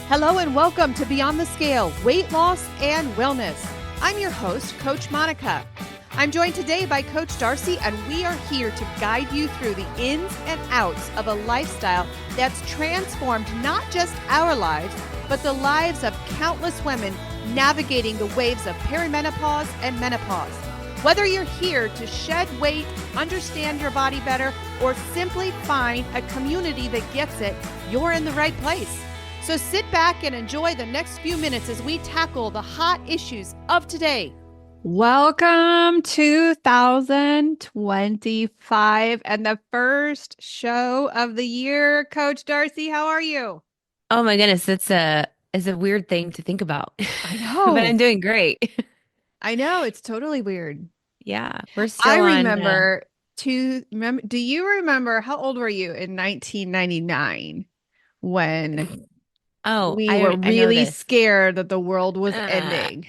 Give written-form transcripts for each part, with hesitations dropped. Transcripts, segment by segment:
Hello and welcome to Beyond the Scale, Weight Loss and Wellness. I'm your host, Coach Monica. I'm joined today by Coach Darcy, and we are here to guide you through the ins and outs of a lifestyle that's transformed not just our lives, but the lives of countless women navigating the waves of perimenopause and menopause. Whether you're here to shed weight, understand your body better, or simply find a community that gets it, you're in the right place. So sit back and enjoy the next few minutes as we tackle the hot issues of today. Welcome 2025 and the first show of the year. Coach Darcy, how are you? Oh my goodness, it's a weird thing to think about. I But know. I'm doing great. I know. It's totally weird. Yeah, we're I still on remember do you remember how old were you in 1999 when oh, we were I know really this. scared that the world was Uh, ending?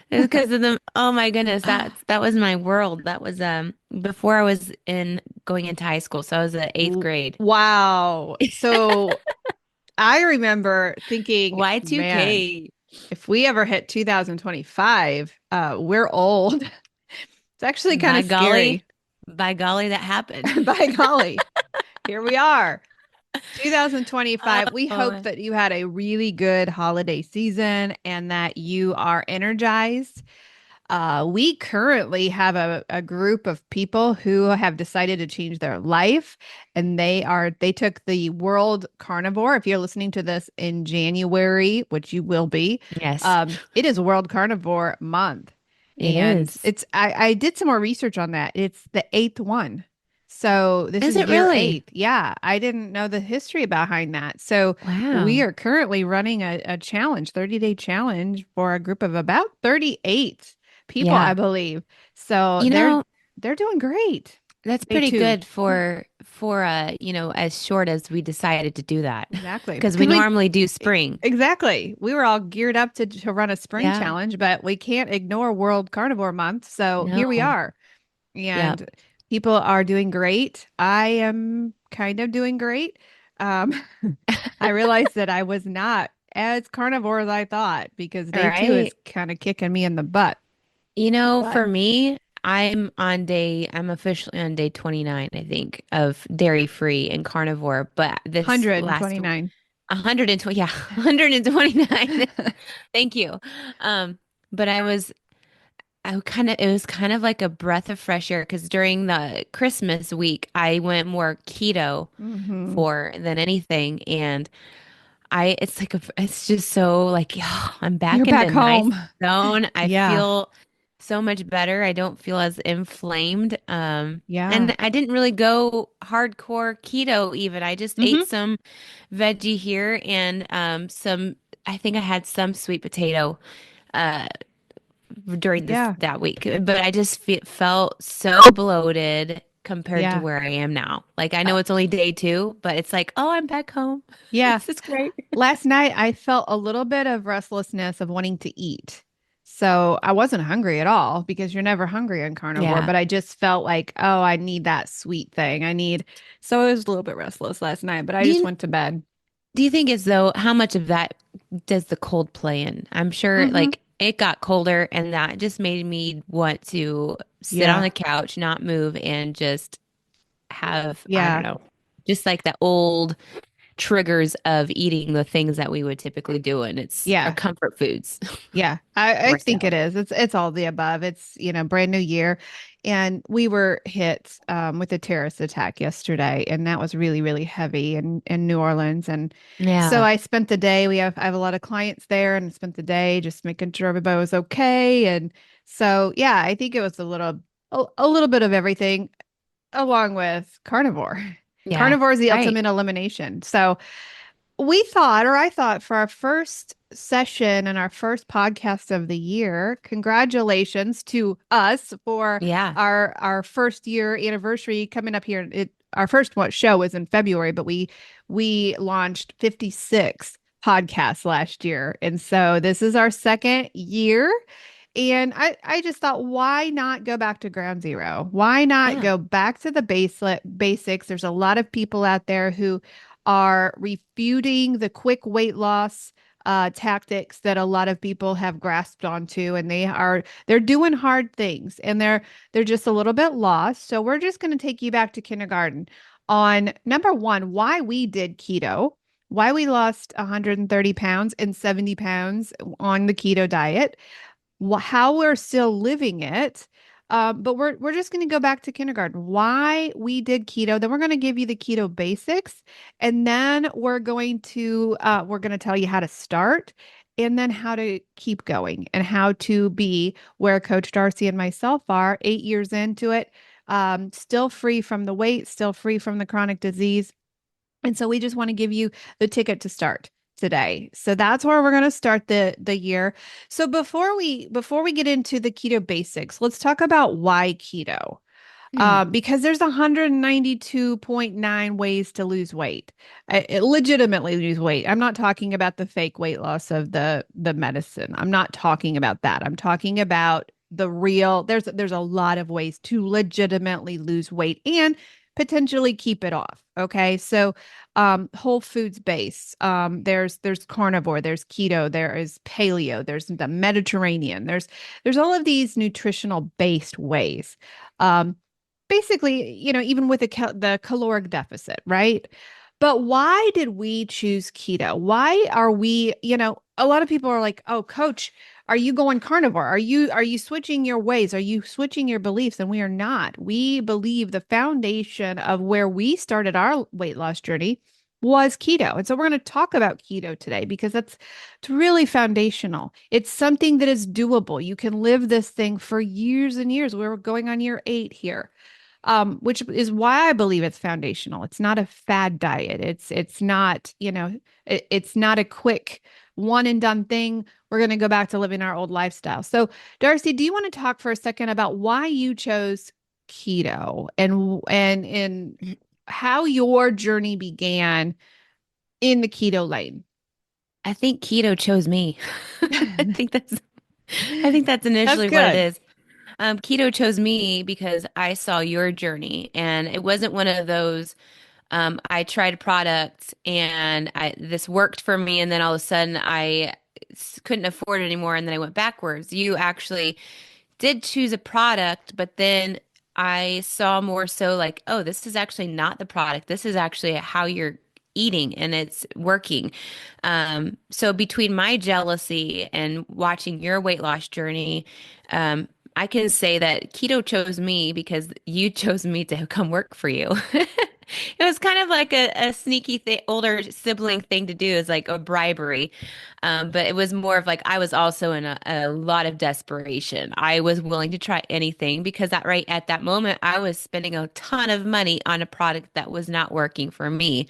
it's because of the oh my goodness, that was my world. That was before I was in going into high school. So I was in eighth grade. Wow. So I remember thinking, man, Y2K. if we ever hit 2025, we're old. It's actually kind By of scary. golly, by golly, that happened. By golly, here we are. 2025. We hope Oh, that you had a really good holiday season and that you are energized. We currently have a group of people who have decided to change their life, and they took the World Carnivore. If you're listening to this in January, which you will be, yes, it is World Carnivore Month. it And is. I did some more research on that. It's the eighth one. So this Is is it year really? eight. Yeah, I didn't know the history behind that. So we Wow. are currently running a challenge, 30-day challenge for a group of about 38 people, I Yeah. believe. So You know, they're doing great. that's Day pretty two. good for as short as we decided to do that. Exactly. Because we Because we normally do spring. exactly. We were all geared up to run a spring Yeah. challenge, but we can't ignore World Carnivore Month. So here we No. are. Yeah. And people are doing great. I am kind of doing great. Um, I realized that I was not as carnivore as I thought because All day two is right. kind of kicking me in the butt. But For me, I'm officially on day 29, I think, of dairy free and carnivore. But this last 129. 120, yeah, 129. Thank you. But it was kind of like a breath of fresh air because during the Christmas week, I went more keto Hmm. for than anything. And it's just so like, yeah, I'm You're back in back the nice home. zone. I Yeah. feel so much better. I don't feel as inflamed. Yeah. And I didn't really go hardcore keto even. I just ate Hmm. some veggie here and I think I had some sweet potato uh during Yeah. that week, but I just felt so bloated compared to Yeah. where I am now. Like I Uh, know it's only day two, but it's like, oh, I'm back home. yeah. This is great. Last night I felt a little bit of restlessness of wanting to eat. So I wasn't hungry at all because you're never hungry on carnivore, Yeah. but I just felt like, oh, I need that sweet thing. So I was a little bit restless last night, but I Do just you went to bed. do you think as though how much of that does the cold play in? I'm sure Hmm. like it got colder and that just made me want to sit on Yeah. the couch, not move, and just have, I don't Yeah. know, just like the old triggers of eating the things that we would typically do, and it's our Yeah. comfort foods Yeah, I worked think it out. is. It's all the above. It's, brand new year. And we were hit with a terrorist attack yesterday, and that was really, really heavy in New Orleans. And so Yeah. I spent the day, I have a lot of clients there, and spent the day just making sure everybody was okay. And so yeah, I think it was a little bit of everything along with carnivore. Yeah. Carnivore is the Right. ultimate elimination. So I thought for our first session and our first podcast of the year, congratulations to us for Yeah. our first year anniversary coming up here. Our first show was in February, but we launched 56 podcasts last year. And so this is our second year. And I just thought, why not go back to ground zero? Why not Yeah. go back to the basics? There's a lot of people out there who are refuting the quick weight loss tactics that a lot of people have grasped onto, and they're doing hard things, and they're just a little bit lost. So we're just going to take you back to kindergarten on number one, why we did keto, why we lost 130 pounds and 70 pounds on the keto diet, how we're still living it. But we're just going to go back to kindergarten. Why we did keto. Then we're going to give you the keto basics, and then we're going to tell you how to start, and then how to keep going, and how to be where Coach Darcy and myself are 8 years into it, still free from the weight, still free from the chronic disease. And so we just want to give you the ticket to start today. So that's where we're going to start the year. So before we get into the keto basics, let's talk about why keto. Mm. Because there's 192.9 ways to lose weight, legitimately lose weight. I'm not talking about the fake weight loss of the medicine. I'm not talking about that. I'm talking about the real. There's a lot of ways to legitimately lose weight and potentially keep it off. Okay, so whole foods base. There's carnivore. There's keto. There is paleo. There's the Mediterranean. There's all of these nutritional based ways. Um, Basically, even with the caloric deficit, right? But why did we choose keto? Why are we, a lot of people are like, "Oh, coach, are you going carnivore? Are you switching your ways? Are you switching your beliefs?" And we are not. We believe the foundation of where we started our weight loss journey was keto. And so we're going to talk about keto today because it's really foundational. It's something that is doable. You can live this thing for years and years. We're going on year 8 here, which is why I believe it's foundational. It's not a fad diet. It's not, it's not a quick one and done thing. We're going to go back to living our old lifestyle. So, Darcy, do you want to talk for a second about why you chose keto and how your journey began in the keto lane? I think keto chose me. I think that's I think that's That's initially what it good. is. Keto chose me because I saw your journey, and it wasn't one of those. I tried products, and this worked for me, and then all of a sudden couldn't afford it anymore, and then I went backwards. You actually did choose a product, but then I saw more so like, oh, this is actually not the product. This is actually how you're eating and it's working. So between my jealousy and watching your weight loss journey, um, I can say that keto chose me because you chose me to come work for you. It was kind of like a sneaky older sibling thing to do, is like a bribery. But it was more of like I was also in a lot of desperation. I was willing to try anything because right at that moment, I was spending a ton of money on a product that was not working for me.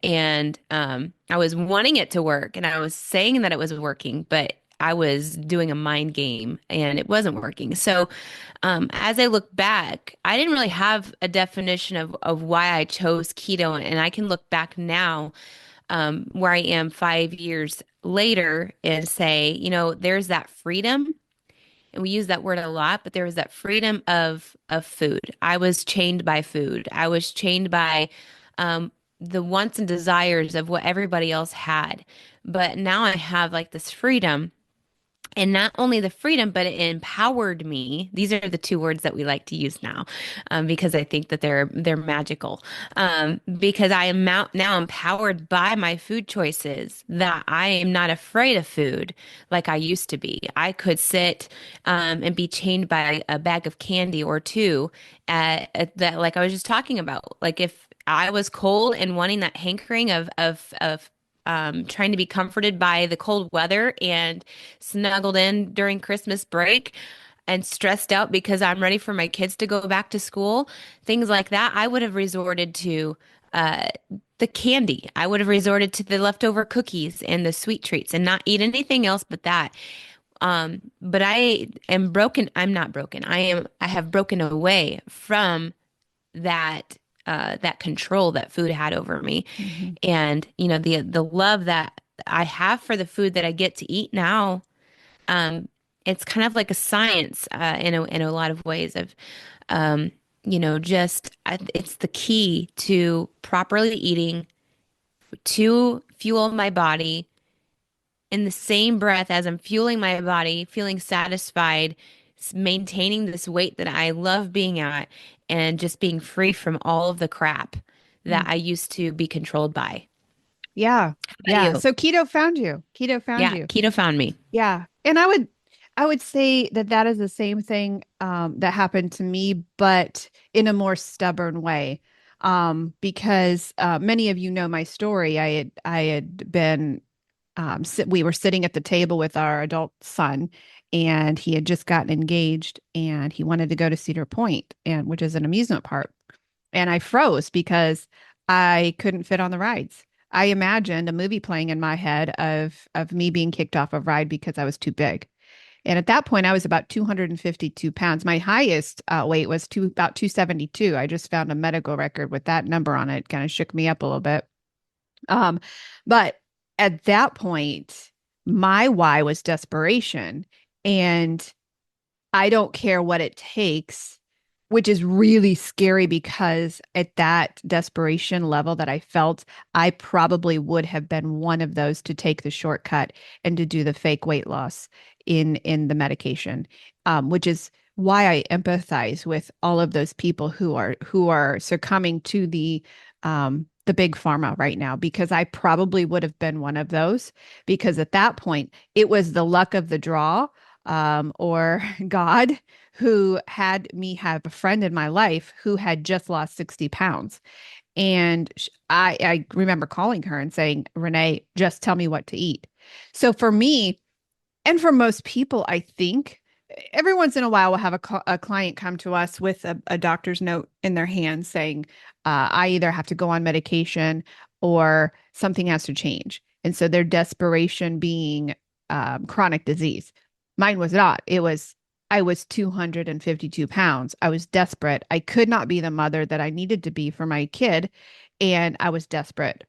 And I was wanting it to work and I was saying that it was working, but I was doing a mind game and it wasn't working. So as I look back, I didn't really have a definition of why I chose keto. And I can look back now, where I am 5 years later, and say, there's that freedom. And we use that word a lot, but there was that freedom of food. I was chained by food. I was chained by the wants and desires of what everybody else had. But now I have like this freedom, and not only the freedom, but it empowered me. These are the two words that we like to use now, because I think that they're magical. Because I am now empowered by my food choices, that I am not afraid of food like I used to be. I could sit and be chained by a bag of candy or two that, like I was just talking about. Like if I was cold and wanting that hankering of trying to be comforted by the cold weather and snuggled in during Christmas break and stressed out because I'm ready for my kids to go back to school, things like that, I would have resorted to uh, the candy. I would have resorted to the leftover cookies and the sweet treats and not eat anything else but that. But I am broken. I'm not broken. I have broken away from that control that food had over me. Mhm. And the love that I have for the food that I get to eat now, um, it's kind of like a science, in a lot of ways of, um, it's the key to properly eating to fuel my body in the same breath as I'm fueling my body, feeling satisfied, maintaining this weight that I love being at, and just being free from all of the crap that Mm. I used to be controlled by. Yeah. How about Yeah. you? So keto found you. Keto found Yeah, you. keto found me. Yeah. And I would say that that is the same thing that happened to me, but in a more stubborn way. Because many of you know my story. I had been we were sitting at the table with our adult son, and he had just gotten engaged, and he wanted to go to Cedar Point, and which is an amusement park. And I froze because I couldn't fit on the rides. I imagined a movie playing in my head of me being kicked off a ride because I was too big. And at that point, I was about 252 pounds. My highest weight was about 272. I just found a medical record with that number on it. Kind of shook me up a little bit. Um, but at that point, my why was desperation. And I don't care what it takes, which is really scary because at that desperation level that I felt, I probably would have been one of those to take the shortcut and to do the fake weight loss in the medication, which is why I empathize with all of those people who are succumbing to the big pharma right now, because I probably would have been one of those, because at that point it was the luck of the draw, or God, who had me have a friend in my life who had just lost 60 pounds. And I remember calling her and saying, Renee, just tell me what to eat. So for me, and for most people, I think every once in a while we'll have a client come to us with a doctor's note in their hand saying, I either have to go on medication or something has to change. And so their desperation being chronic disease. Mine was not. I was 252 pounds. I was desperate. I could not be the mother that I needed to be for my kid. And I was desperate.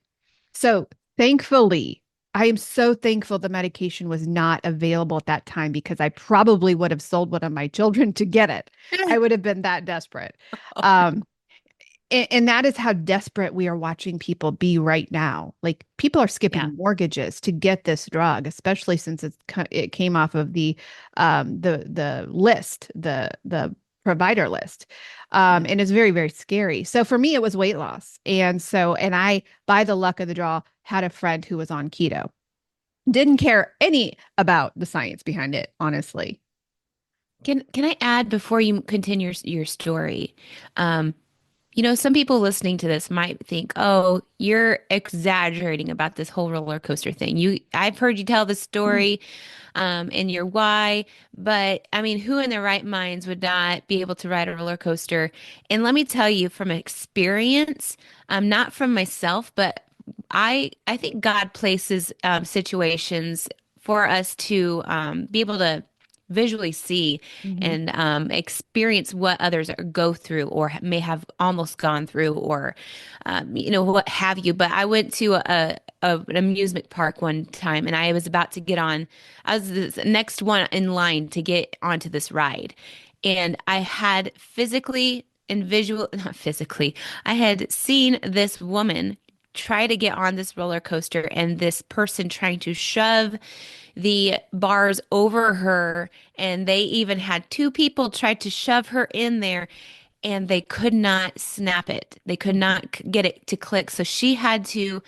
So thankfully, I am so thankful the medication was not available at that time, because I probably would have sold one of my children to get it. I would have been that desperate. Um, and that is how desperate we are watching people be right now. Like, people are Yeah. skipping mortgages to get this drug, especially since it came off of the list, the provider list. Yeah. And it's very, very scary. So for me, it was weight loss. And I, by the luck of the draw, had a friend who was on keto. Didn't care any about the science behind it, honestly. Can I add before you continue your story? Um, some people listening to this might think, "Oh, you're exaggerating about this whole roller coaster thing." I've heard you tell the story, and your why, but I mean, who in their right minds would not be able to ride a roller coaster? And let me tell you from experience, not from myself, but I think God places situations for us to be able to visually see Mm-hmm. and experience what others go through or may have almost gone through or what have you. But I went to an amusement park one time and I was about to get on. I was the next one in line to get onto this ride, and I had physically and visual not physically, I had seen this woman try to get on this roller coaster and this person trying to shove the bars over her, and they even had two people try to shove her in there, and they could not snap it. They could not get it to click. So she had to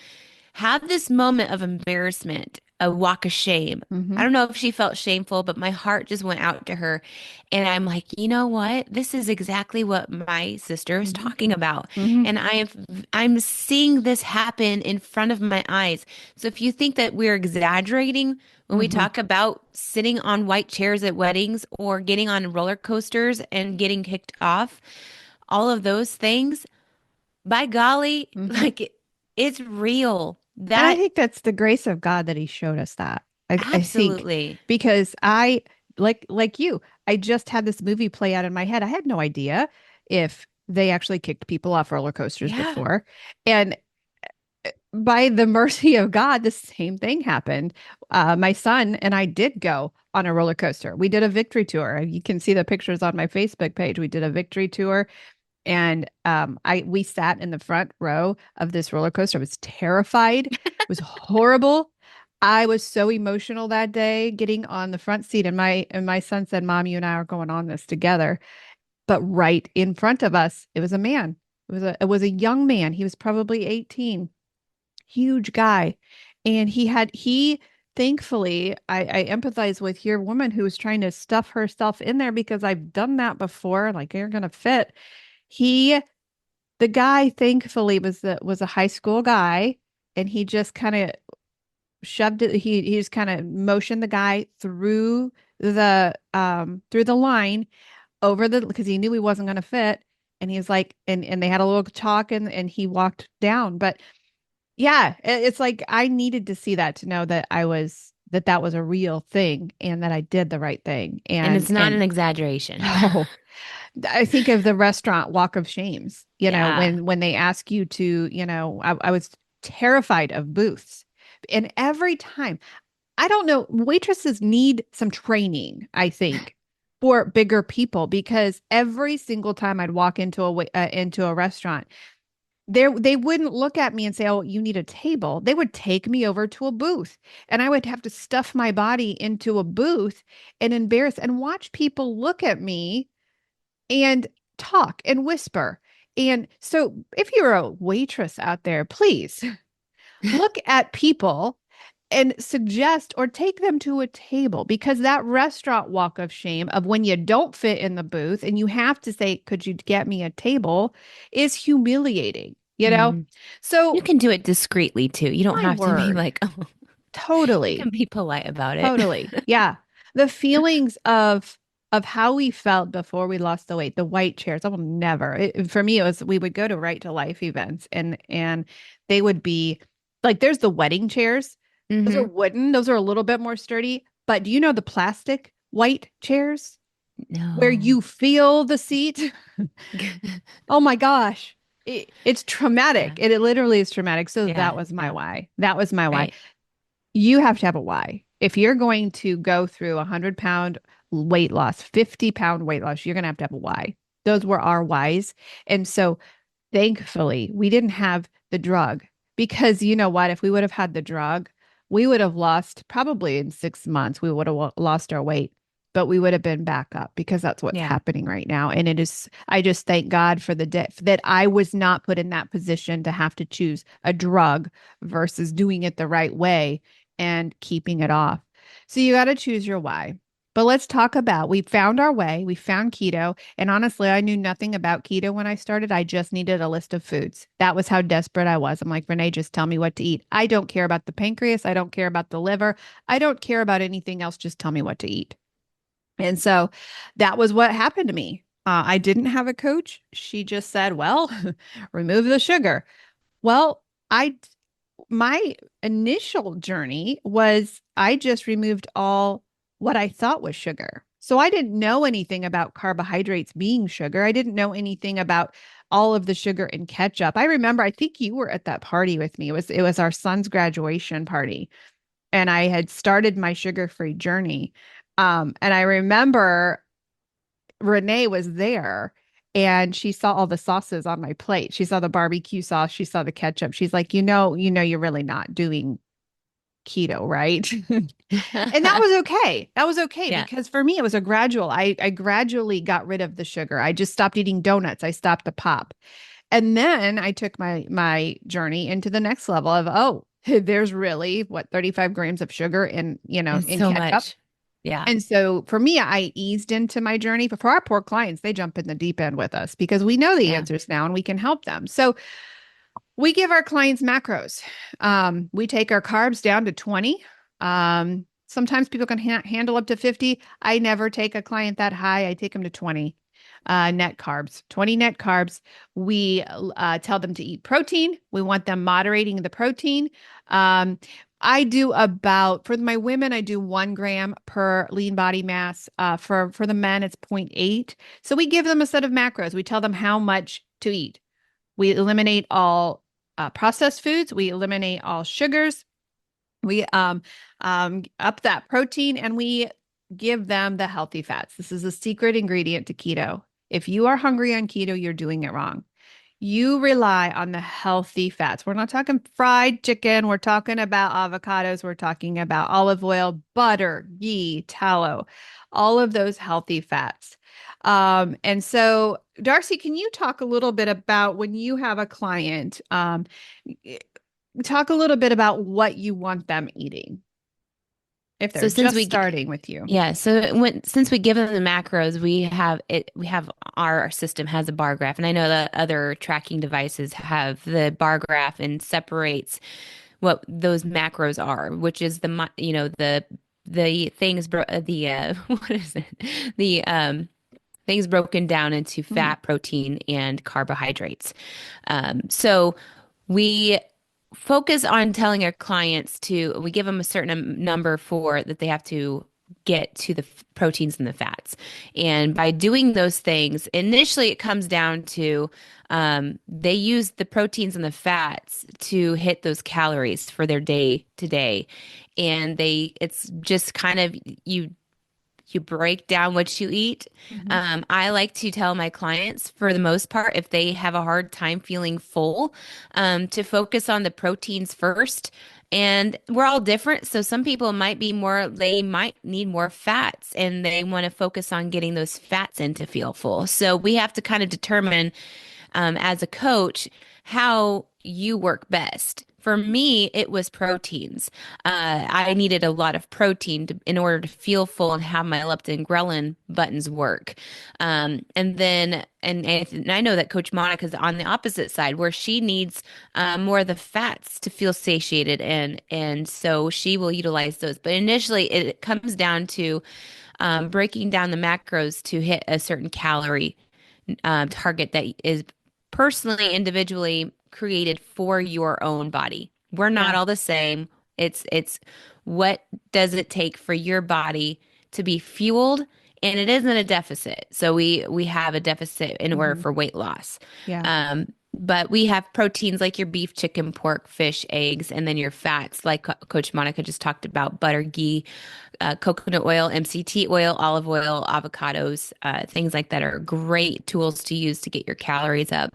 have this moment of embarrassment, a walk of shame. Mm-hmm. I don't know if she felt shameful, but my heart just went out to her. And I'm like, you know what? This is exactly what my sister is Mm-hmm. talking about. Mm-hmm. And I'm seeing this happen in front of my eyes. So if you think that we're exaggerating when we Mm-hmm. talk about sitting on white chairs at weddings or getting on roller coasters and getting kicked off, all of those things, by golly, Mm-hmm. it's real. And I That think that's the grace of God that he showed us that. I think, absolutely. because like you, I just had this movie play out in my head. I had no idea if they actually kicked people off roller coasters Yeah. before. And by the mercy of God, the same thing happened. My son and I did go on a roller coaster. We did a victory tour. You can see the pictures on my Facebook page. We did a victory tour, and we sat in the front row of this roller coaster. I was terrified. It was horrible. I was so emotional that day getting on the front seat, and my son said, "Mom, you and I are going on this together." But right in front of us, it was a man. It was a young man. He was probably 18, huge guy. And he thankfully, I empathize with your woman who was trying to stuff herself in there because I've done that before. Like, you're gonna fit. He the guy thankfully was a high school guy, and he just kind of shoved it. He just kind of motioned the guy through the line over the because he knew he wasn't going to fit. And he was like, and they had a little talk, and he walked down. But yeah, it's like I needed to see that to know that that was a real thing and that I did the right thing. And it's not And an exaggeration. no, I think of the restaurant walk of shames, Yeah. when they ask you to, I was terrified of booths. And every time, I don't know, waitresses need some training, I think, for bigger people because every single time I'd walk into a restaurant, they wouldn't look at me and say, "Oh, you need a table." They would take me over to a booth, and I would have to stuff my body into a booth and embarrass and watch people look at me and talk and whisper. And so, if you're a waitress out there, please look at people and suggest or take them to a table because that restaurant walk of shame of when you don't fit in the booth and you have to say, "Could you get me a table?" is humiliating, you know? Mhm. You So, can do it discreetly too. You don't my have to be word, like, oh, you can totally. be polite about it. Totally. Yeah. The feelings of how we felt before we lost the weight, the white chairs, I will never. For me, it was we would go to Right to Life events and they would be like there's the wedding chairs. Those are Hmm. wooden. Those are a little bit more sturdy. But do you know the plastic white chairs where No. you feel the seat? Oh my gosh. It's traumatic. Yeah. It literally is traumatic. So that Yeah. was my Yeah. why. That was my why. Right. You have to have a why. If you're going to go through 100-pound weight loss, 50-pound weight loss, you're going to have a why. Those were our whys. And so thankfully, we didn't have the drug because you know what? If we would have had the drug, we would have lost probably in 6 months, we would have lost our weight, but we would have been back up because that's what's Yeah. happening right now. And I just thank God for the day that I was not put in that position to have to choose a drug versus doing it the right way and keeping it off. So you got to choose your why. But let's talk about we found our way. We found keto. And honestly, I knew nothing about keto when I started. I just needed a list of foods. That was how desperate I was. I'm like, Renee, just tell me what to eat. I don't care about the pancreas. I don't care about the liver. I don't care about anything else. Just tell me what to eat. And so that was what happened to me. I didn't have a coach. She just said, well, remove the sugar. Well, I my initial journey was I just removed all what I thought was sugar. So I didn't know anything about carbohydrates being sugar. I didn't know anything about all of the sugar in ketchup. I remember I think you were at that party with me. It was our son's graduation party and I had started my sugar-free journey. And I remember Renee was there and she saw all the sauces on my plate. She saw the barbecue sauce, she saw the ketchup. She's like, you're really not doing keto, right?" And that was okay. That was okay Yeah. because for me it was a gradual. I gradually got rid of the sugar. I just stopped eating donuts. I stopped the pop. And then I took my journey into the next level of, oh, there's really what 35 grams of sugar It's in so ketchup. much. Yeah. And so for me, I eased into my journey. But for our poor clients, they jump in the deep end with us because we know the Yeah. answers now and we can help them. So we give our clients macros. We take our carbs down to 20. Sometimes people can handle up to 50. I never take a client that high. I take them to 20 net carbs, 20 net carbs. We tell them to eat protein. We want them moderating the protein. Um, I do about for my women, I do 1 gram per lean body mass. For the men, it's zero point 0.8. So we give them a set of macros. We tell them how much to eat. We eliminate all processed foods. We eliminate all sugars. We up that protein and we give them the healthy fats. This is a secret ingredient to keto. If you are hungry on keto, you're doing it wrong. You rely on the healthy fats. We're not talking fried chicken. We're talking about avocados. We're talking about olive oil, butter, ghee, tallow, all of those healthy fats. And so, Darcy, can you talk a little bit about when you have a client? Talk a little bit about what you want them eating if they're So since just we starting with you. Yeah, so since we give them the macros, we have our system has a bar graph, and I know that other tracking devices have the bar graph and separates what those macros are, which is the things what is it? The things broken down into Mhm. fat, protein, and carbohydrates. So we focus on telling our clients we give them a certain number for that they have to get to the proteins and the fats. And by doing those things, initially it comes down to they use the proteins and the fats to hit those calories for their day to day. And it's just kind of you break down what you eat. Mhm. I like to tell my clients, for the most part, if they have a hard time feeling full, to focus on the proteins first. And we're all different. So some people they might need more fats and they want to focus on getting those fats in to feel full. So we have to kind of determine as a coach how you work best. For me, it was proteins. I needed a lot of protein in order to feel full and have my leptin and ghrelin buttons work. And I know that Coach Monica's on the opposite side, where she needs more of the fats to feel satiated, and so she will utilize those. But initially, it comes down to breaking down the macros to hit a certain calorie target that is personally, individually created for your own body. We're not Yeah. all the same. It's what does it take for your body to be fueled, and it isn't a deficit. So we have a deficit in order Hmm. for weight loss. Yeah. But we have proteins like your beef, chicken, pork, fish, eggs, and then your fats, like Coach Monica just talked about, butter, ghee, coconut oil, MCT oil, olive oil, avocados, things like that are great tools to use to get your calories up.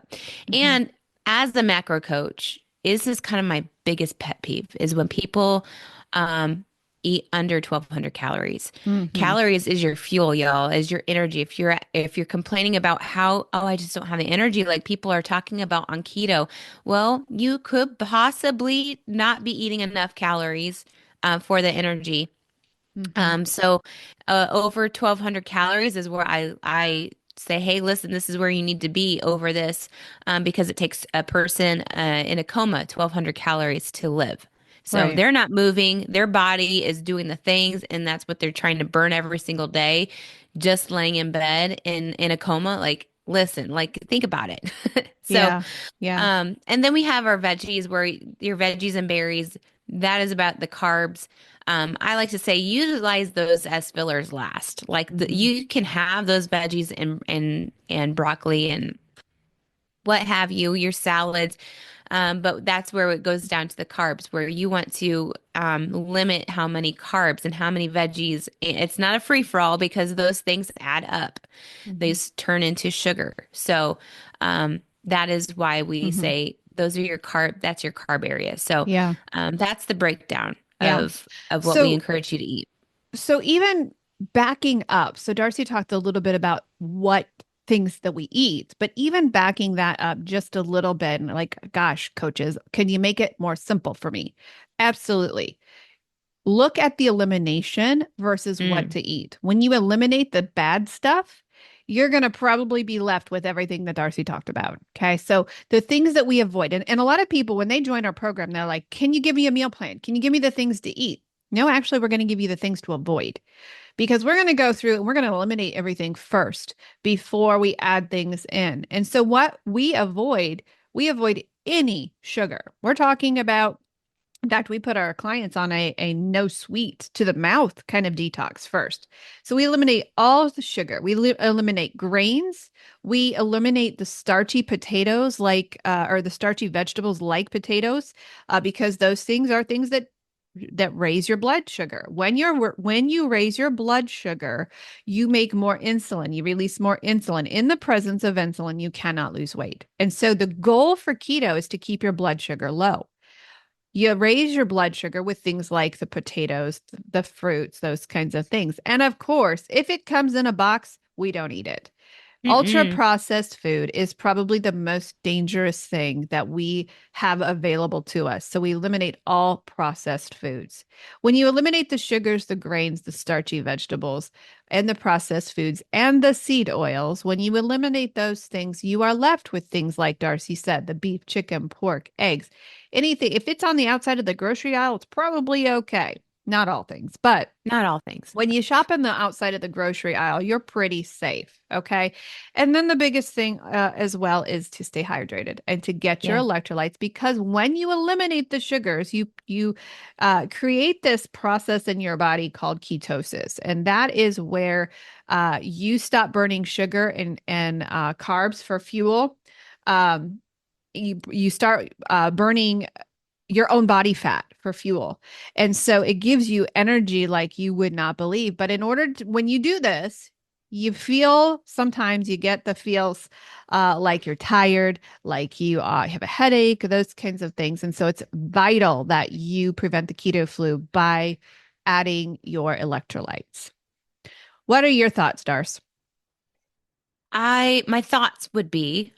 Hmm. And as the macro coach, this is kind of my biggest pet peeve is when people um, eat under 1,200 calories. Hmm. Calories is your fuel, y'all, is your energy. If you're complaining about I just don't have the energy like people are talking about on keto, well, you could possibly not be eating enough calories for the energy. Hmm. So over 1,200 calories is where I say, hey, listen, this is where you need to be over this, because it takes a person in a coma 1,200 calories to live. So Right. they're not moving, their body is doing the things, and that's what they're trying to burn every single day, just laying in bed in a coma. Like, listen, like think about it. So Yeah. Yeah. and then we have our veggies, where your veggies and berries, that is about the carbs. I like to say utilize those as fillers last. Hmm. You can have those veggies and broccoli and what have you, your salads. But that's where it goes down to the carbs, where you want to limit how many carbs and how many veggies. It's not a free for all because those things add up. Hmm. These turn into sugar. So that is why we Hmm. say those are your carb. That's your carb area. So Yeah. that's the breakdown Yeah. of what we So, encourage you to eat. so even backing up, so Darcy talked a little bit about what things that we eat, but even backing that up just a little bit, and like, gosh, coaches, can you make it more simple for me? Absolutely. Look at the elimination versus what Mm, to eat. When you eliminate the bad stuff, you're going to probably be left with everything that Darcy talked about. Okay. So the things that we avoid, and a lot of people, when they join our program, they're like, can you give me a meal plan? Can you give me the things to eat? No, actually, we're going to give you the things to avoid because we're going to go through and we're going to eliminate everything first before we add things in. And so what we avoid any sugar. We're talking about, in fact, we put our clients on a no sweet to the mouth kind of detox first. So we eliminate all the sugar. We eliminate grains. We eliminate the starchy potatoes or the starchy vegetables like potatoes, because those things are things that that raise your blood sugar. When you raise your blood sugar, you make more insulin. You release more insulin. In the presence of insulin, you cannot lose weight. And so the goal for keto is to keep your blood sugar low. You raise your blood sugar with things like the potatoes, the fruits, those kinds of things. And of course, if it comes in a box, we don't eat it. Ultra Mm-mm. processed food is probably the most dangerous thing that we have available to us. So we eliminate all processed foods. When you eliminate the sugars, the grains, the starchy vegetables, and the processed foods and the seed oils, when you eliminate those things, you are left with things like Darcy said, the beef, chicken, pork, eggs, anything. If it's on the outside of the grocery aisle, it's probably okay. Not all things, but Not all things. when you shop in the outside of the grocery aisle, you're pretty safe. Okay. And then the biggest thing as well is to stay hydrated and to get your Yeah. electrolytes, because when you eliminate the sugars, you create this process in your body called ketosis. And that is where you stop burning sugar and carbs for fuel. Um, you start burning your own body fat for fuel. And so it gives you energy like you would not believe. But in order to, when you do this, you feel sometimes you get the feels like you're tired, like you have a headache, those kinds of things. And so it's vital that you prevent the keto flu by adding your electrolytes. What are your thoughts, Darce? My thoughts would be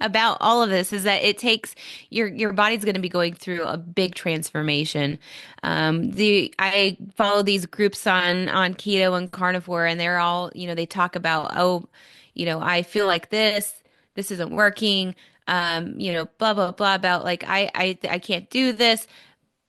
about all of this is that it takes your body's going to be going through a big transformation. I follow these groups on keto and carnivore, and they're all, they talk about, oh, I feel like this isn't working, blah blah blah about like I can't do this.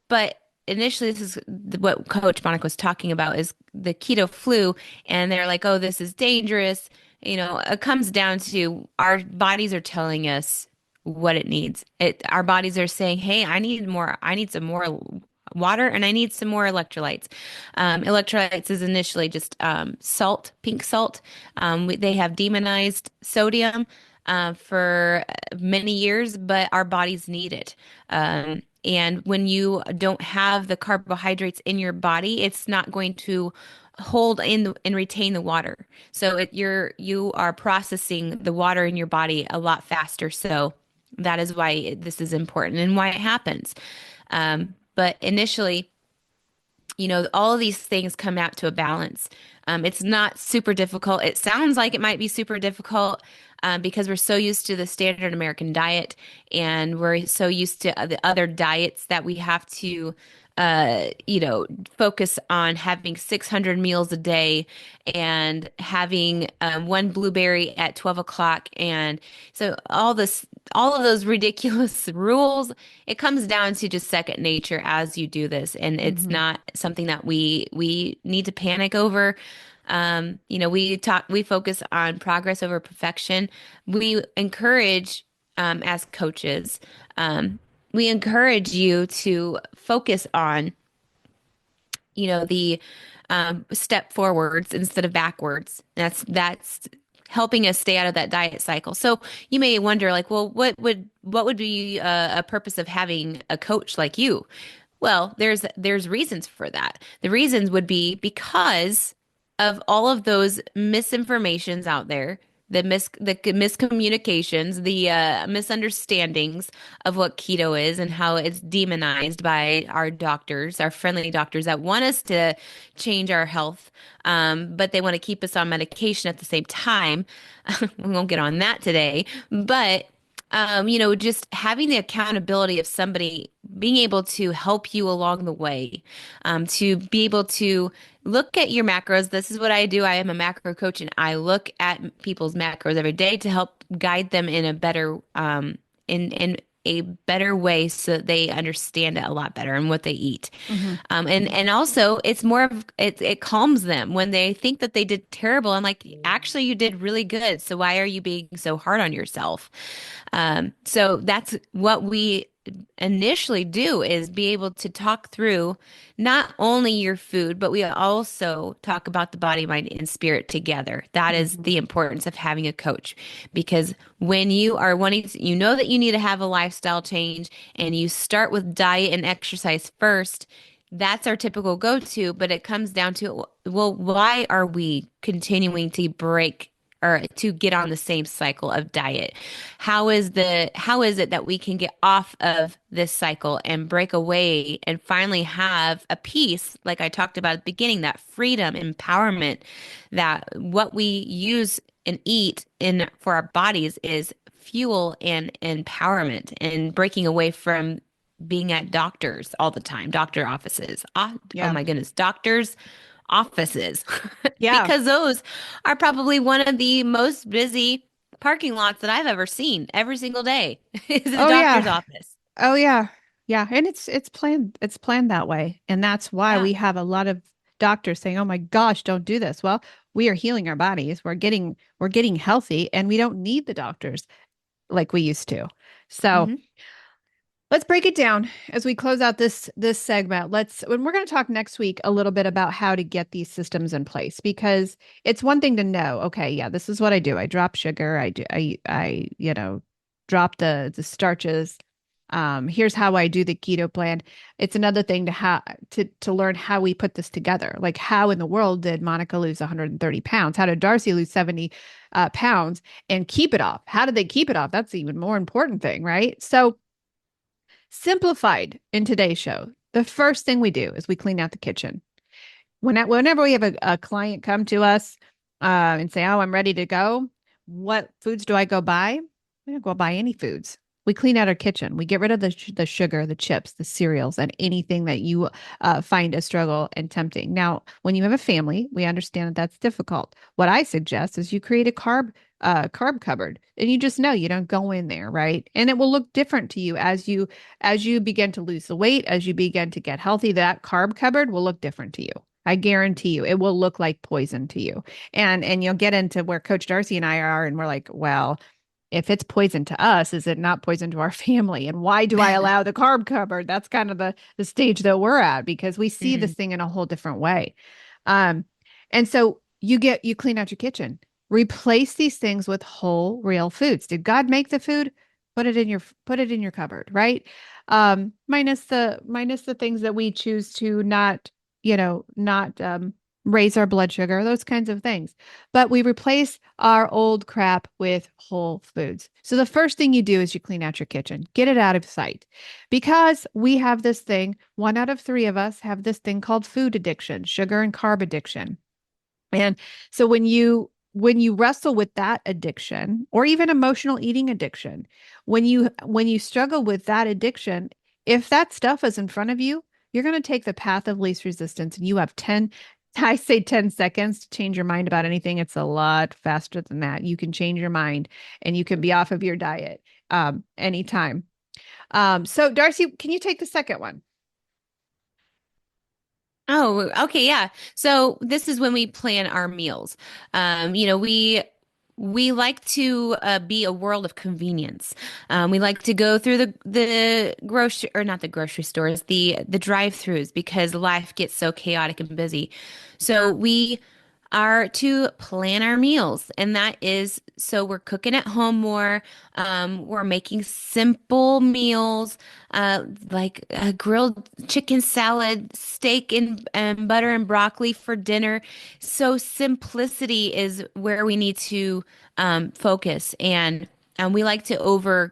But initially, this is what Coach Monica was talking about is the keto flu, and they're like, "Oh, this is dangerous." It comes down to our bodies are telling us what it needs. Our bodies are saying, "Hey, I need more. I need some more water, and I need some more electrolytes." Electrolytes is initially just salt, pink salt. They have demonized sodium for many years, but our bodies need it. And when you don't have the carbohydrates in your body, it's not going to hold in and retain the water. So you are processing the water in your body a lot faster. So that is why this is important and why it happens. But initially, all of these things come out to a balance. It's not super difficult. It sounds like it might be super difficult because we're so used to the standard American diet and we're so used to the other diets that we have to, focus on having 600 meals a day and having one blueberry at 12 o'clock. And so all of those ridiculous rules, it comes down to just second nature as you do this. And it's Mhm. not something that we need to panic over. We focus on progress over perfection. We encourage, as coaches, we encourage you to focus on, the step forwards instead of backwards. That's helping us stay out of that diet cycle. So you may wonder, like, well, what would be a purpose of having a coach like you? Well, there's reasons for that. The reasons would be because of all of those misinformations out there, the miscommunications, the misunderstandings of what keto is and how it's demonized by our doctors, our friendly doctors that want us to change our health, but they want to keep us on medication at the same time. We won't get on that today, but just having the accountability of somebody being able to help you along the way, to be able to look at your macros. This is what I do. I am a macro coach and I look at people's macros every day to help guide them in a better, in a better way so that they understand it a lot better and what they eat. Mhm. And also it's more of it calms them when they think that they did terrible. I'm like, actually, you did really good. So why are you being so hard on yourself? So that's what we initially do is be able to talk through not only your food, but we also talk about the body, mind, and spirit together. That is Mhm. the importance of having a coach because when you are wanting to, you know that you need to have a lifestyle change and you start with diet and exercise first, that's our typical go-to, but it comes down to, well, why are we continuing to break or to get on the same cycle of diet? How is it that we can get off of this cycle and break away and finally have a peace, like I talked about at the beginning, that freedom, empowerment, that what we use and eat in for our bodies is fuel and empowerment and breaking away from being at doctors all the time, doctor offices. Oh Yeah. my goodness, doctors' offices, Yeah. because those are probably one of the most busy parking lots that I've ever seen every single day is a Oh doctor's yeah. office. Oh yeah. Yeah. And it's planned that way. And that's why Yeah. we have a lot of doctors saying, "Oh my gosh, don't do this." Well, we are healing our bodies. We're getting healthy and we don't need the doctors like we used to. So, Hmm. let's break it down as we close out this segment. When we're going to talk next week a little bit about how to get these systems in place, because it's one thing to know, okay, yeah, this is what I do. I drop sugar. I drop the starches. Here's how I do the keto plan. It's another thing to learn how we put this together. Like, how in the world did Monica lose 130 pounds? How did Darcy lose 70 pounds and keep it off? How did they keep it off? That's the even more important thing, right? So, simplified in today's show, the first thing we do is we clean out the kitchen. Whenever we have a client come to us and say, "Oh, I'm ready to go," what foods do I go buy? We don't go buy any foods. We clean out our kitchen. We get rid of the sugar, the chips, the cereals, and anything that you find a struggle and tempting. Now, when you have a family, we understand that that's difficult. What I suggest is you create a carb cupboard, and you just know you don't go in there, right? And it will look different to you as you begin to lose the weight, as you begin to get healthy. That carb cupboard will look different to you. I guarantee you, it will look like poison to you. And you'll get into where Coach Darcy and I are, and we're like, well, if it's poison to us, is it not poison to our family? And why do I allow the carb cupboard? That's kind of the stage that we're at, because we see this Hmm. thing in a whole different way. Um, and so you clean out your kitchen, replace these things with whole, real foods. Did God make the food? Put it in your cupboard, right? Minus the things that we choose to not raise our blood sugar, those kinds of things. But we replace our old crap with whole foods. So the first thing you do is you clean out your kitchen, get it out of sight. Because we have this thing, one out of three of us have this thing called food addiction, sugar and carb addiction. And so when you wrestle with that addiction, or even emotional eating addiction, when you struggle with that addiction, if that stuff is in front of you, you're going to take the path of least resistance, and you have 10, I say 10 seconds to change your mind about anything. It's a lot faster than that. You can change your mind and you can be off of your diet anytime. So Darcy, can you take the second one? Oh, okay, yeah. So this is when we plan our meals. We like to be a world of convenience. We like to go through the grocery, or not the grocery stores, the drive-throughs, because life gets so chaotic and busy. So we are to plan our meals, and that is so we're cooking at home more. We're making simple meals, like a grilled chicken salad, steak and butter and broccoli for dinner. So simplicity is where we need to focus, and we like to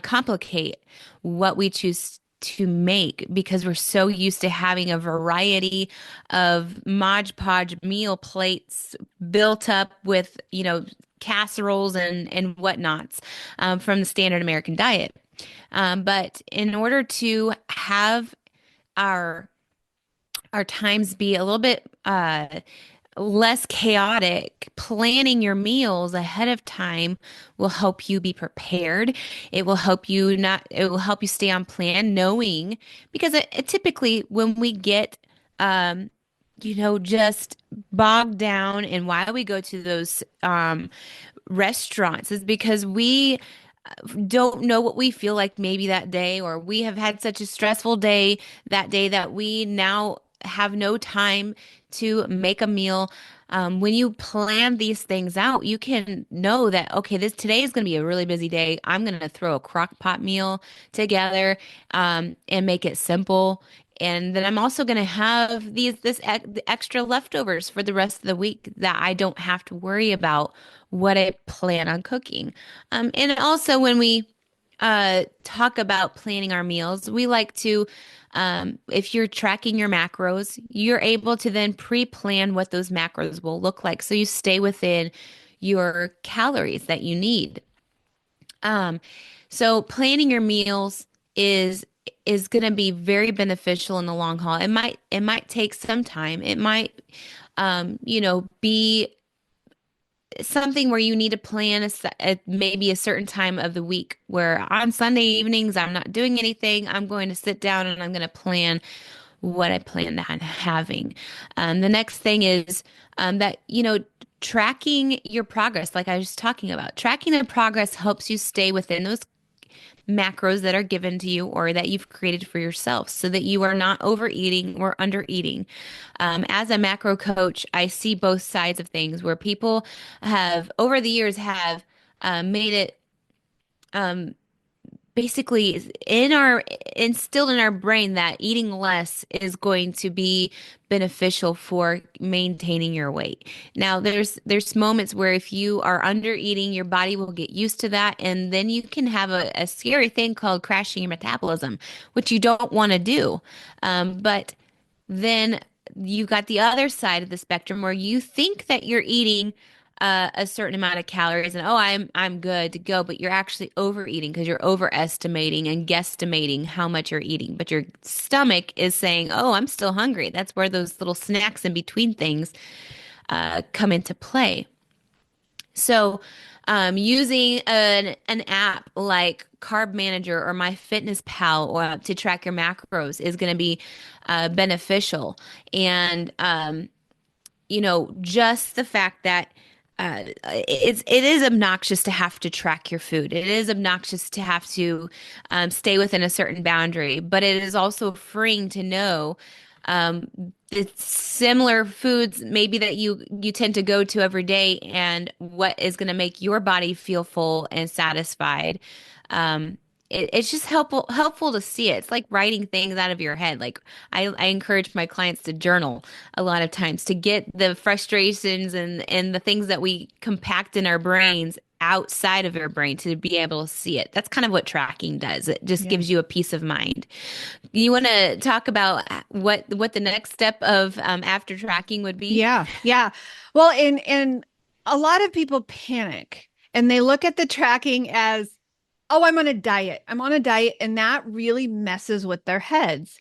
complicate what we choose to make, because we're so used to having a variety of Mod Podge meal plates built up with, casseroles and whatnots, from the standard American diet. But in order to have our our times be a little bit less chaotic, planning your meals ahead of time will help you be prepared. It will help you stay on plan, knowing, because it typically when we get um just bogged down in why we go to those restaurants is because we don't know what we feel like maybe that day, or we have had such a stressful day that day that we now have no time to make a meal. When you plan these things out, you can know that, okay, this today is going to be a really busy day. I'm going to throw a crock pot meal together, and make it simple. And then I'm also going to have the extra leftovers for the rest of the week that I don't have to worry about what I plan on cooking. And also when we talk about planning our meals, we like to, if you're tracking your macros, you're able to then pre-plan what those macros will look like. So you stay within your calories that you need. Um, so planning your meals is is going to be very beneficial in the long haul. It might take some time. It might be something where you need to plan maybe a certain time of the week where on Sunday evenings I'm not doing anything. I'm going to sit down and I'm going to plan what I plan on having. The next thing is that, tracking your progress, like I was talking about. Tracking the progress helps you stay within those macros that are given to you or that you've created for yourself so that you are not overeating or undereating. As a macro coach, I see both sides of things where people have, over the years, have made it um, basically instilled in our brain that eating less is going to be beneficial for maintaining your weight. Now there's moments where if you are under eating, your body will get used to that, and then you can have a scary thing called crashing your metabolism, which you don't want to do. But then you got the other side of the spectrum where you think that you're eating a certain amount of calories and I'm good to go, but you're actually overeating because you're overestimating and guesstimating how much you're eating. But your stomach is saying, "Oh, I'm still hungry." That's where those little snacks in between things come into play. So, using an app like Carb Manager or MyFitnessPal or to track your macros is going to be beneficial. And just the fact that it is obnoxious to have to track your food. It is obnoxious to have to stay within a certain boundary, but it is also freeing to know um, it's similar foods maybe that you tend to go to every day and what is going to make your body feel full and satisfied. It's just helpful to see it. It's like writing things out of your head. Like I encourage my clients to journal a lot of times to get the frustrations and the things that we compact in our brains outside of our brain to be able to see it. That's kind of what tracking does. It just Yeah. gives you a peace of mind. You want to talk about what the next step of after tracking would be? Yeah. Yeah. Well, and a lot of people panic and they look at the tracking as, oh, I'm on a diet. I'm on a diet. And that really messes with their heads.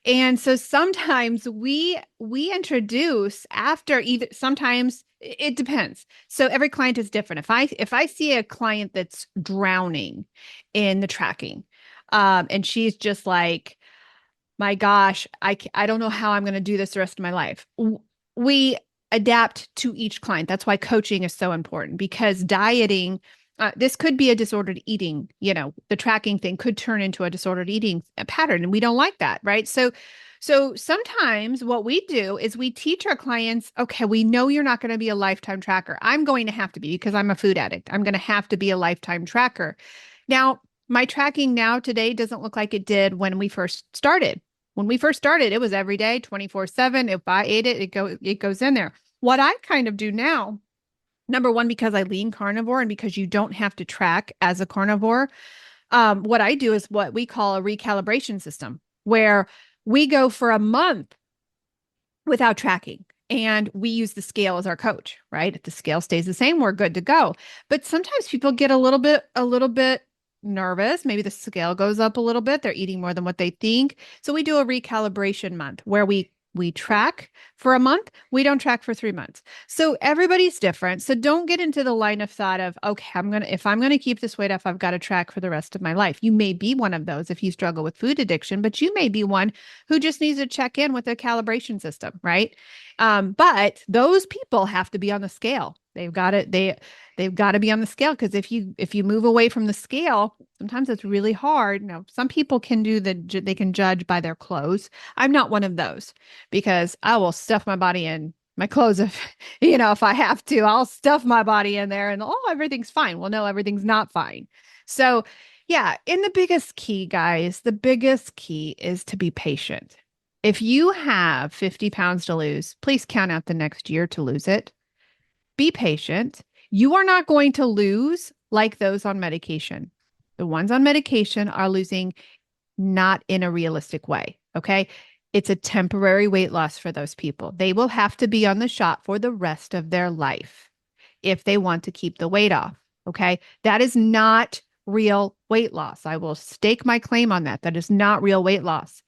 And so sometimes we introduce after either sometimes it depends. So every client is different. If I see a client that's drowning in the tracking, and she's just like, my gosh, I don't know how I'm going to do this the rest of my life. We adapt to each client. That's why coaching is so important because dieting, this could be a disordered eating, the tracking thing could turn into a disordered eating pattern. And we don't like that. Right. So sometimes what we do is we teach our clients, okay, we know you're not going to be a lifetime tracker. I'm going to have to be because I'm a food addict. I'm going to have to be a lifetime tracker. Now, my tracking now today doesn't look like it did when we first started. When we first started, it was every day, 24/7. If I ate it, it goes in there. What I kind of do now, number one, because I lean carnivore and because you don't have to track as a carnivore, what I do is what we call a recalibration system, where we go for a month without tracking. And we use the scale as our coach, right? If the scale stays the same, we're good to go. But sometimes people get a little bit nervous. Maybe the scale goes up a little bit. They're eating more than what they think. So we do a recalibration month where we track for a month. We don't track for 3 months. So everybody's different. So don't get into the line of thought of, okay, if I'm going to keep this weight off, I've got to track for the rest of my life. You may be one of those if you struggle with food addiction, but you may be one who just needs to check in with a calibration system, right? But those people have to be on the scale. They've got to be on the scale because if you move away from the scale, sometimes it's really hard. Now, some people they can judge by their clothes. I'm not one of those because I will stuff my body in my clothes if I have to. I'll stuff my body in there and everything's fine. Well, no, everything's not fine. So, yeah, and the biggest key, guys, the biggest key is to be patient. If you have 50 pounds to lose, please count out the next year to lose it. Be patient. You are not going to lose like those on medication. The ones on medication are losing not in a realistic way. Okay. It's a temporary weight loss for those people. They will have to be on the shot for the rest of their life if they want to keep the weight off. Okay. That is not real weight loss. I will stake my claim on that. That is not real weight loss.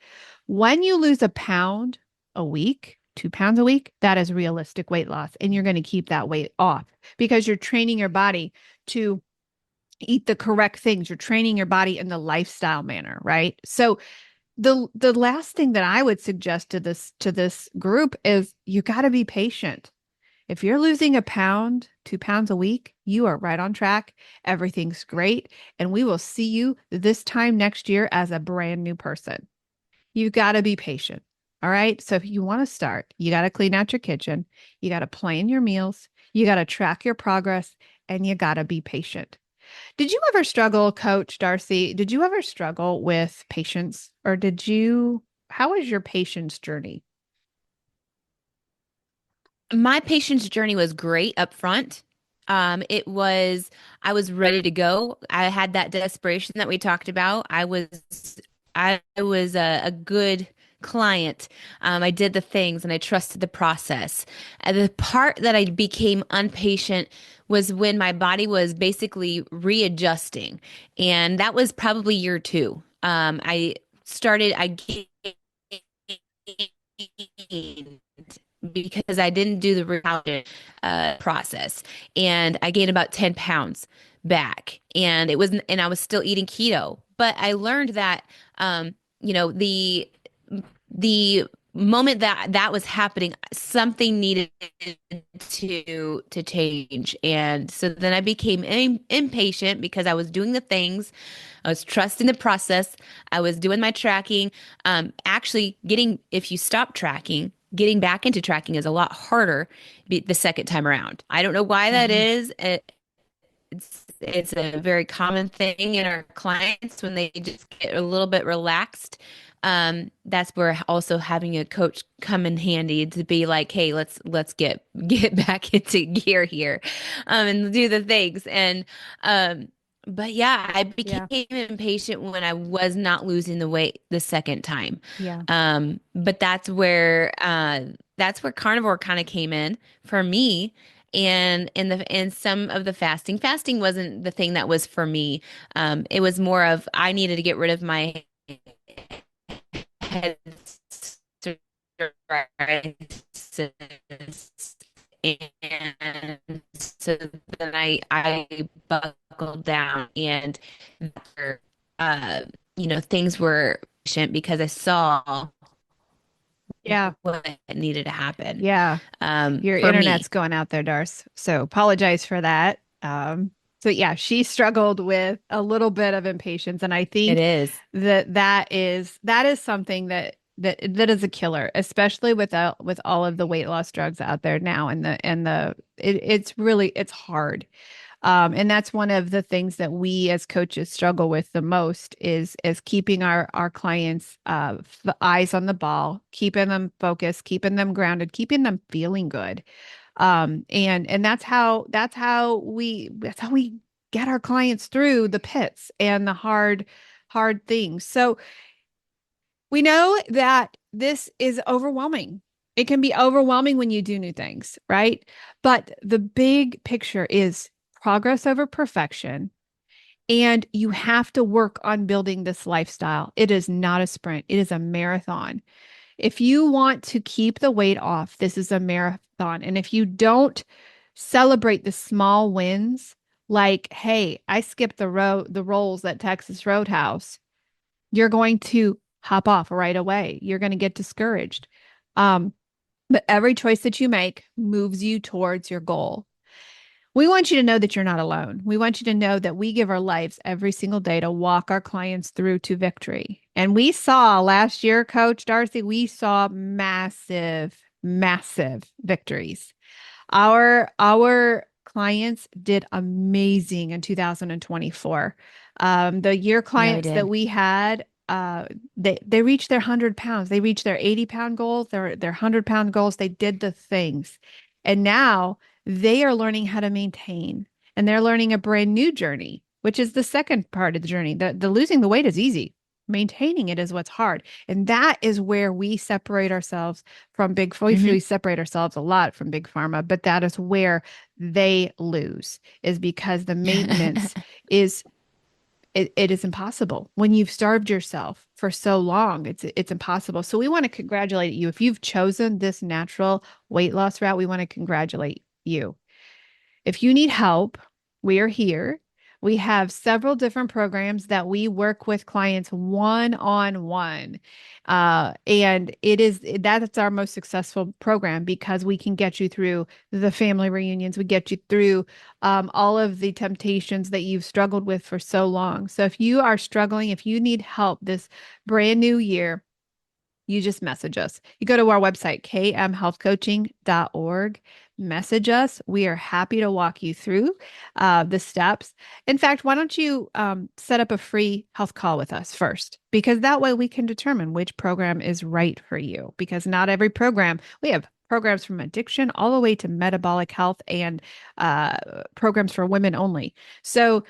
When you lose a pound a week, 2 pounds a week, that is realistic weight loss. And you're going to keep that weight off because you're training your body to eat the correct things. You're training your body in the lifestyle manner, right? So the last thing that I would suggest to this group is you got to be patient. If you're losing a pound, 2 pounds a week, you are right on track. Everything's great. And we will see you this time next year as a brand new person. You got to be patient. All right. So if you want to start, you got to clean out your kitchen. You got to plan your meals. You got to track your progress and you got to be patient. Did you ever struggle, Coach Darcy? Did you ever struggle with patience or how was your patience journey? My patient's journey was great up front. I was ready to go. I had that desperation that we talked about. I was a good client. I did the things and I trusted the process. And the part that I became impatient was when my body was basically readjusting. And that was probably year two. I gained because I didn't do the recalculation process, and I gained about 10 pounds back, and I was still eating keto, but I learned that, you know, the moment that that was happening, something needed to change, and so then I became impatient because I was doing the things, I was trusting the process, I was doing my tracking. Actually, getting if you stop tracking, getting back into tracking is a lot harder the second time around. I don't know why that Mhm. is. It's a very common thing in our clients when they just get a little bit relaxed. That's where also having a coach come in handy to be like, hey, let's get back into gear here, and do the things. And but yeah, I became Yeah. impatient when I was not losing the weight the second time. Yeah. But that's where carnivore kind of came in for me. And in some of the fasting wasn't the thing that was for me. It was more of I needed to get rid of my head stress, and so then I buckled down, and uh things were efficient because I saw Yeah. what needed to happen, Yeah. Your for me. internet's going out there, Darce. So apologize for that. So yeah, she struggled with a little bit of impatience, and I It think is. that is something that is a killer, especially with all of the weight loss drugs out there now, it's hard. And that's one of the things that we as coaches struggle with the most is keeping our clients eyes on the ball, keeping them focused, keeping them grounded, keeping them feeling good. And that's how we get our clients through the pits and the hard things. So we know that this is overwhelming. It can be overwhelming when you do new things, right? But the big picture is progress over perfection. And you have to work on building this lifestyle. It is not a sprint, it is a marathon. If you want to keep the weight off, this is a marathon. And if you don't celebrate the small wins, like, hey, I skipped the rolls at Texas Roadhouse, you're going to hop off right away. You're going to get discouraged. Um, but every choice that you make moves you towards your goal. We want you to know that you're not alone. We want you to know that we give our lives every single day to walk our clients through to victory. And we saw last year, Coach Darcy, we saw massive, massive victories. Our clients did amazing in 2024. The year Yeah, we clients that did. we had uh, they reached their 100 pounds. They reached their 80-pound goals, their 100-pound goals. They did the things. And now they are learning how to maintain, and they're learning a brand new journey, which is the second part of the journey. The losing the weight is easy. Maintaining it is what's hard. And that is where we separate ourselves from we separate ourselves a lot from big pharma, but that is where they lose, is because the maintenance is it is impossible. When you've starved yourself for so long, it's impossible. So we want to congratulate you. If you've chosen this natural weight loss route, we want to congratulate you. If you need help, we are here. We have several different programs that we work with clients one-on-one. And that's our most successful program, because we can get you through the family reunions. We get you through all of the temptations that you've struggled with for so long. So if you are struggling, if you need help this brand new year, you just message us. You go to our website, kmhealthcoaching.org, message us. We are happy to walk you through the steps. In fact, why don't you set up a free health call with us first? Because that way we can determine which program is right for you. Because not every program, we have programs from addiction all the way to metabolic health, and programs for women only. So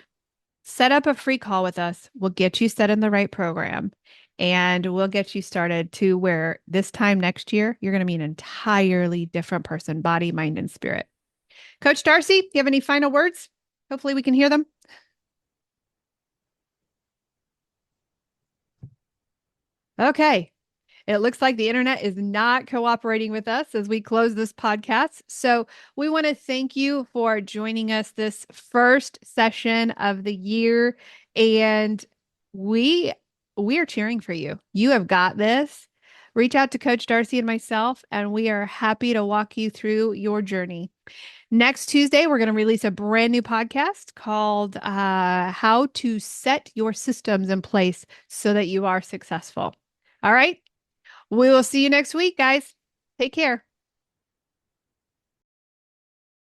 set up a free call with us. We'll get you set in the right program, and we'll get you started to where this time next year, you're going to be an entirely different person, body, mind, and spirit. Coach Darcy, do you have any final words? Hopefully we can hear them. Okay. It looks like the internet is not cooperating with us as we close this podcast. So we want to thank you for joining us this first session of the year. And we are cheering for you. You have got this. Reach out to Coach Darcy and myself, and we are happy to walk you through your journey. Next Tuesday, we're going to release a brand new podcast called How to Set Your Systems in Place so that you are successful. All right. We will see you next week, guys. Take care.